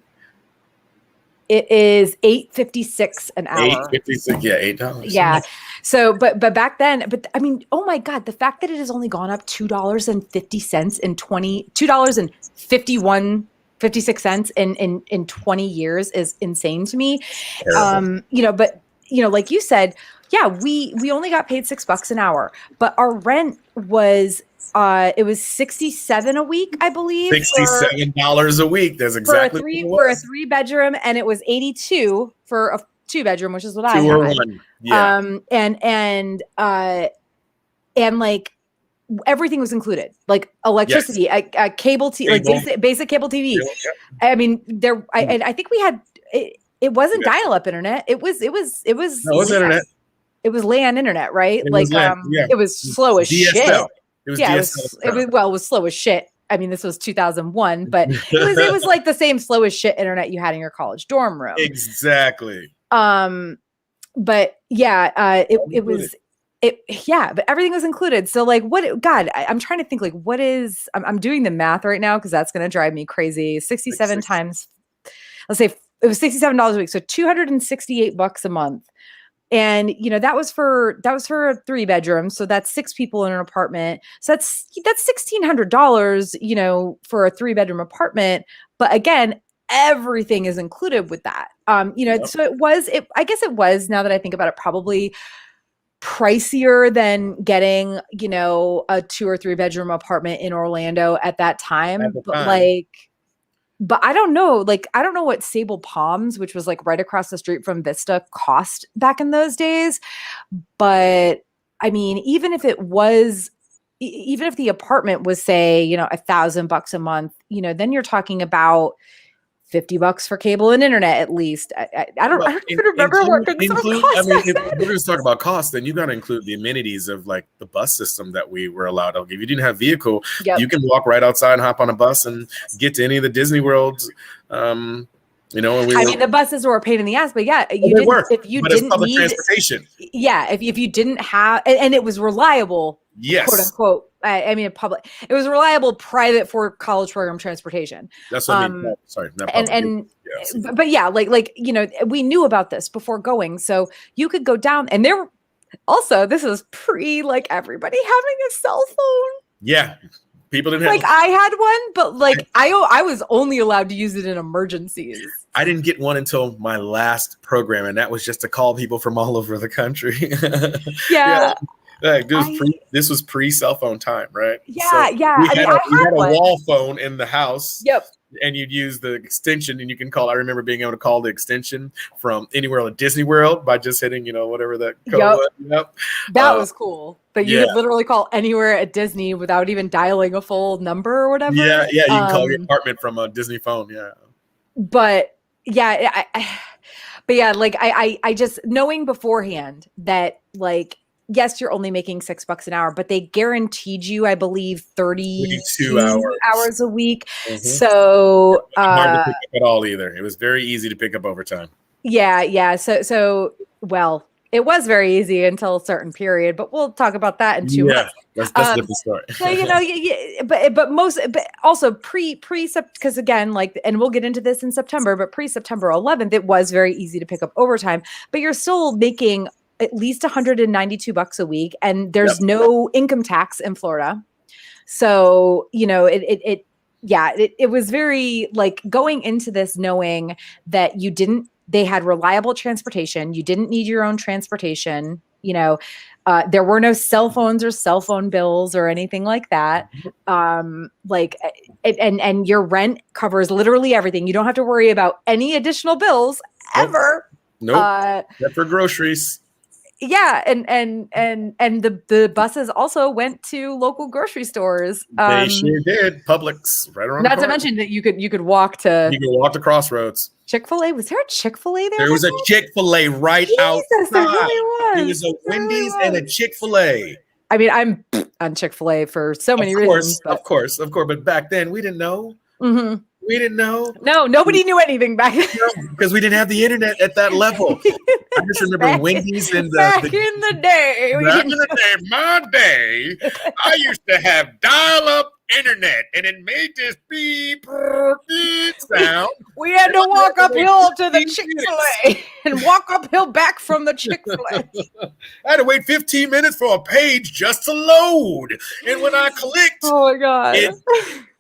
It is $8.56 an hour. $8.56, yeah, $8. Yeah. So, but back then, but I mean, oh my God, the fact that it has only gone up $2.50 in $2.56 in 20 years is insane to me. But like you said, yeah, we only got paid $6 an hour, but our rent was it was $67 a week, I believe. $67 a week. That's exactly for a 3-bedroom, and it was 82 for a 2-bedroom, which is what I had. 2 or 1. Yeah. And like everything was included, like electricity, yes. Cable TV, like basic cable TV. Yeah. I mean, I think we had it wasn't dial-up internet. It was no, it was internet. It was LAN internet, right? It was slow as DSL. shit. It was it was slow as shit. I mean, this was 2001, but it was like the same slow as shit internet you had in your college dorm room. Exactly. But yeah, but everything was included. So like, I'm trying to think like, what is, I'm doing the math right now because that's going to drive me crazy. 67 times, let's say it was $67 a week. So $268 a month. And, that was for a 3-bedroom. So that's 6 people in an apartment. So that's $1,600, for a 3-bedroom apartment. But again, everything is included with that. So I guess it was, now that I think about it, probably pricier than getting, a 2 or 3-bedroom apartment in Orlando at that time. But I don't know, I don't know what Sable Palms, which was like right across the street from Vista, cost back in those days. But I mean, even if the apartment was, say, $1,000 a month, then you're talking about $50 for cable and internet at least. I don't even remember what things cost. I mean, if we're going to talk about cost, then you got to include the amenities of like the bus system that we were allowed to give. If you didn't have a vehicle, you can walk right outside and hop on a bus and get to any of the Disney Worlds. And the buses were a pain in the ass, but yeah, if you didn't need transportation. Yeah, if you didn't have, and it was reliable. Yes. Quote unquote. I mean, it was reliable private for college program transportation. That's what I mean. Sorry. But yeah, we knew about this before going. So you could go down, and this is pre everybody having a cell phone. Yeah. People didn't have I had one, but I was only allowed to use it in emergencies. I didn't get one until my last program, and that was just to call people from all over the country. Yeah. This was pre-cell phone time, right? Yeah, We had a one. wall phone in the house. Yep. And you'd use the extension, and you can call. I remember being able to call the extension from anywhere at Disney World by just hitting, whatever that code was. Yep. That was cool. But you could literally call anywhere at Disney without even dialing a full number or whatever. Yeah. You can call your apartment from a Disney phone. Yeah. But yeah, I just knowing beforehand that yes, you're only making $6 an hour, but they guaranteed you, I believe, 32 hours a week. Mm-hmm. So hard to pick up at all either. It was very easy to pick up overtime. Yeah. So it was very easy until a certain period, but we'll talk about that in 2 months. That's a different story. So, but also because again, and we'll get into this in September, but pre-September 11th, it was very easy to pick up overtime, but you're still making at least $192 a week, and there's no income tax in Florida. So, it was very going into this knowing that they had reliable transportation. You didn't need your own transportation. There were no cell phones or cell phone bills or anything like that. And your rent covers literally everything. You don't have to worry about any additional bills ever. Nope. Except for groceries. Yeah, and the buses also went to local grocery stores. They sure did. Publix, right around. Not to mention that you could walk to. You could walk to Crossroads. Chick-fil-A. Was there a Chick-fil-A there? There was a Chick-fil-A right outside. There really was. There was a Wendy's and a Chick-fil-A. I mean, I'm on Chick-fil-A for so many reasons. Of course. But back then we didn't know. Mm-hmm. We We didn't know. No, nobody knew anything back then. Because we didn't have the internet at that level. I just remember Wendy's and back in the day. Back in the day, my day, I used to have dial-up internet, and it made this beep sound. We had to walk uphill to the Chick-fil-A and walk uphill back from the Chick-fil-A. I had to wait 15 minutes for a page just to load. And when I clicked, oh my God,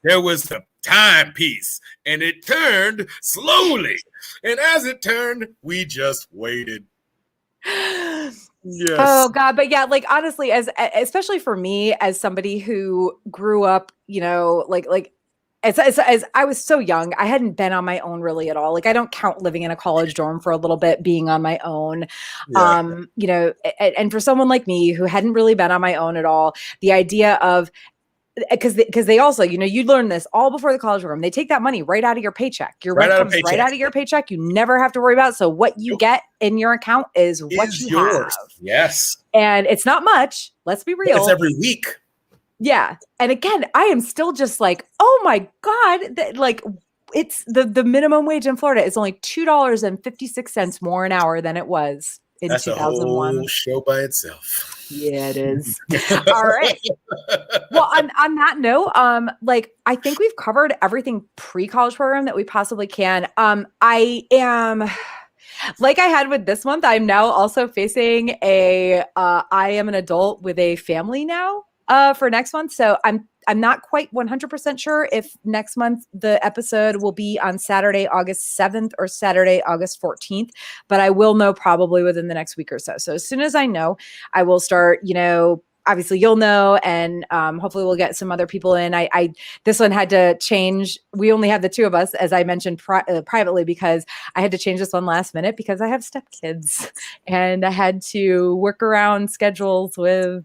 there was a timepiece, and it turned slowly. And as it turned, we just waited. Yes. Oh God. But yeah, like honestly, especially for me, as somebody who grew up, you know, like as I was so young, I hadn't been on my own really at all. Like I don't count living in a college dorm for a little bit being on my own. Yeah. You know, and for someone like me who hadn't really been on my own at all, the idea of because they also, you know, you learn this all before the college program. They take that money right out of your paycheck. Your rent comes right out of your paycheck. You never have to worry about it. So what you get in your account is what you yours. have. Yes. And it's not much. Let's be real. It's every week. Yeah. And again, I am still just like, oh my God, like it's the minimum wage in Florida is only $2.56 more an hour than it was in 2001. A whole show by itself. Yeah, it is. All right. Well, on that note, like I think we've covered everything pre-college program that we possibly can. I am, like I had with this month, I'm now also facing I am an adult with a family now for next month. So I'm not quite 100% sure if next month the episode will be on Saturday, August 7th or Saturday, August 14th, but I will know probably within the next week or so. So as soon as I know, I will start, you know, obviously you'll know, and hopefully we'll get some other people in. This one had to change. We only have the two of us, as I mentioned privately, because I had to change this one last minute because I have stepkids and I had to work around schedules with,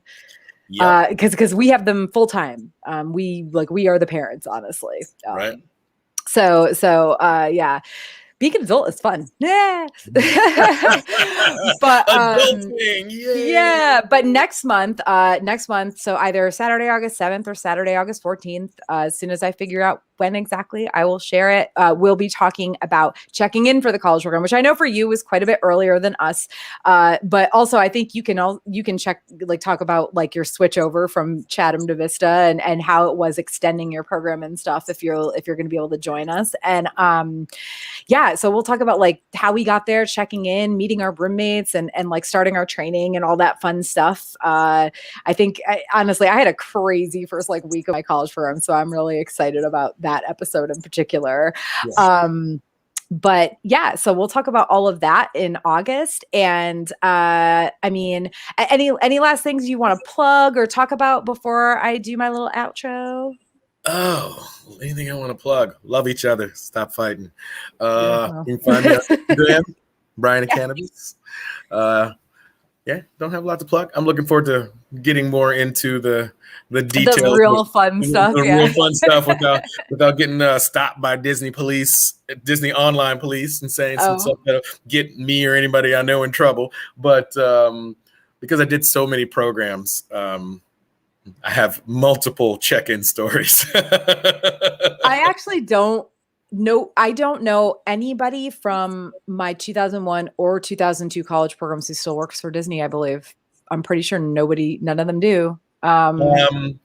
because we have them full time. We are the parents, honestly. Right. So yeah. Being an adult is fun. Yeah. But adulting, yeah. But next month, so either Saturday, August 7th or Saturday, August 14th, as soon as I figure out when exactly, I will share it. We'll be talking about checking in for the college program, which I know for you was quite a bit earlier than us. But also I think you can check, like talk about like your switch over from Chatham to Vista and how it was extending your program and stuff if you're going to be able to join us. And yeah, so we'll talk about like how we got there, checking in, meeting our roommates, and like starting our training and all that fun stuff. I think honestly, I had a crazy first like week of my college program, so I'm really excited about that episode in particular. Yeah. But yeah, so we'll talk about all of that in August. And I mean, any last things you want to plug or talk about before I do my little outro? Oh, anything I want to plug? Love each other. Stop fighting. You can find me on Instagram, Brian and Cannabis. Yeah, don't have a lot to plug. I'm looking forward to getting more into the details. The real fun stuff. Real fun stuff without getting stopped by Disney online police and saying some stuff that'll get me or anybody I know in trouble. But because I did so many programs, I have multiple check-in stories. I actually don't know anybody from my 2001 or 2002 college programs who still works for Disney, I believe. I'm pretty sure none of them do.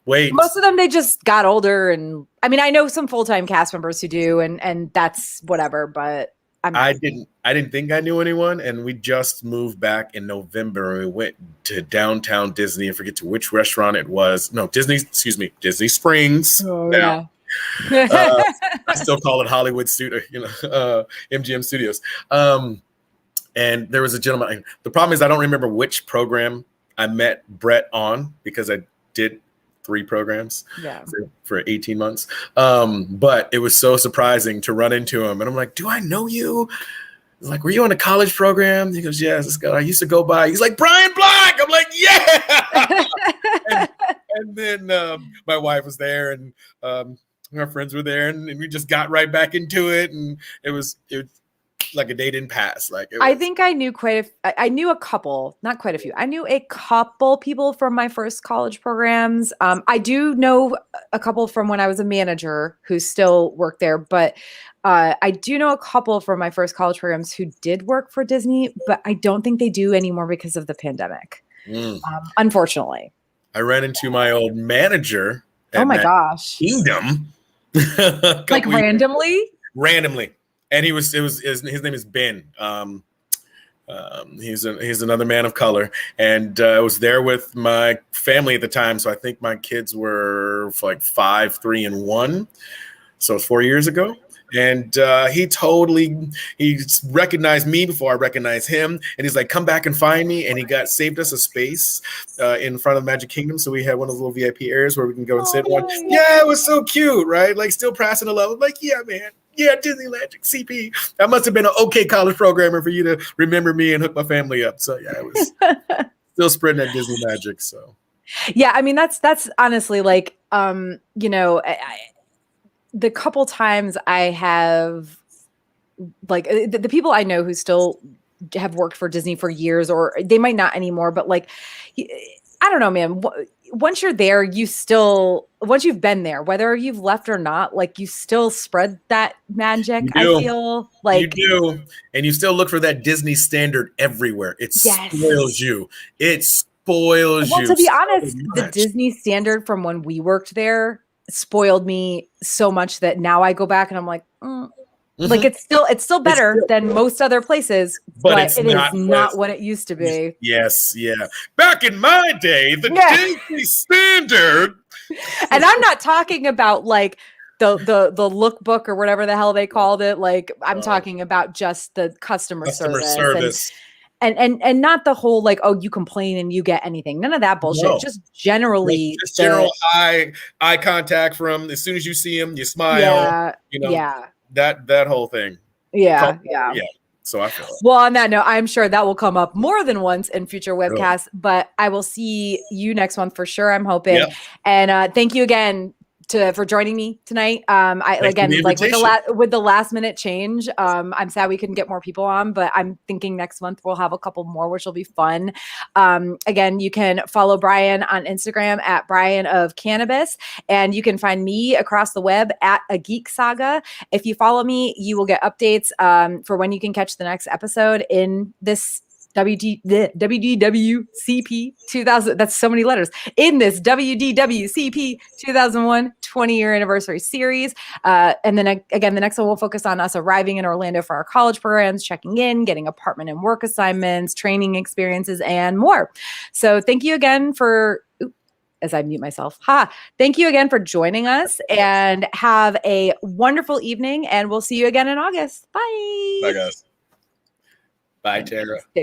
Wait. Most of them, they just got older. And I mean, I know some full-time cast members who do, and that's whatever, but I didn't think I knew anyone, and we just moved back in November, and we went to downtown Disney. I forget to which restaurant it was. No, Disney Springs. Oh, yeah. I still call it Hollywood Studio, MGM Studios. And there was a gentleman. The problem is I don't remember which program I met Brett on because I did 3 programs for 18 months. But it was so surprising to run into him. And I'm like, do I know you? I'm like, were you on a college program? He goes, yes, I used to go by. He's like, Brian Black. I'm like, yeah. and then my wife was there, and our friends were there, and we just got right back into it. And it was like a day didn't pass. Like I think I knew I knew a couple, not quite a few. I knew a couple people from my first college programs. I do know a couple from when I was a manager who still work there, but I do know a couple from my first college programs who did work for Disney, but I don't think they do anymore because of the pandemic. Unfortunately. I ran into my old manager Oh at my Magic gosh. Kingdom. Like randomly? Randomly. And his name is Ben. He's another man of color, and I was there with my family at the time. So I think my kids were like 5, 3, and 1. So it's 4 years ago. And he recognized me before I recognized him. And he's like, come back and find me. And he saved us a space in front of Magic Kingdom. So we had one of those little VIP areas where we can go and sit one. Yeah, it was so cute, right? Like still passing the level. Like, yeah, man. Yeah, Disneyland CP. That must have been an okay college programmer for you to remember me and hook my family up. So yeah, it was still spreading that Disney magic. So yeah, I mean that's honestly like the couple times I have like the people I know who still have worked for Disney for years, or they might not anymore, but like I don't know, man. Once you're there, once you've been there, whether you've left or not, like you still spread that magic. I feel like you do. And you still look for that Disney standard everywhere. It spoils you. It spoils you. To be honest, the Disney standard from when we worked there spoiled me so much that now I go back and I'm like, like it's still better than most other places, but it is not what it used to be. Yes, yeah. Back in my day, the Disney standard. And I'm not talking about like the lookbook or whatever the hell they called it. Like I'm talking about just the customer service. And not the whole like, oh, you complain and you get anything. None of that bullshit. No. Just generally, just general eye contact from as soon as you see him, you smile. Yeah, that whole thing. Yeah. So I feel it. Well, on that note, I'm sure that will come up more than once in future webcasts. But I will see you next month for sure. I'm hoping. Yep. And thank you again for joining me tonight. With the last minute change, I'm sad we couldn't get more people on, but I'm thinking next month we'll have a couple more, which will be fun. Again, you can follow Brian on Instagram at Brian of Cannabis, and you can find me across the web at A Geek Saga. If you follow me, you will get updates for when you can catch the next episode in this WDWCP 2000. That's so many letters in this WDWCP 2001 20-year anniversary series. And then again, the next one will focus on us arriving in Orlando for our college programs, checking in, getting apartment and work assignments, training experiences, and more. So thank you again as I mute myself. Thank you again for joining us, and have a wonderful evening. And we'll see you again in August. Bye. Bye, guys. Bye, Tara.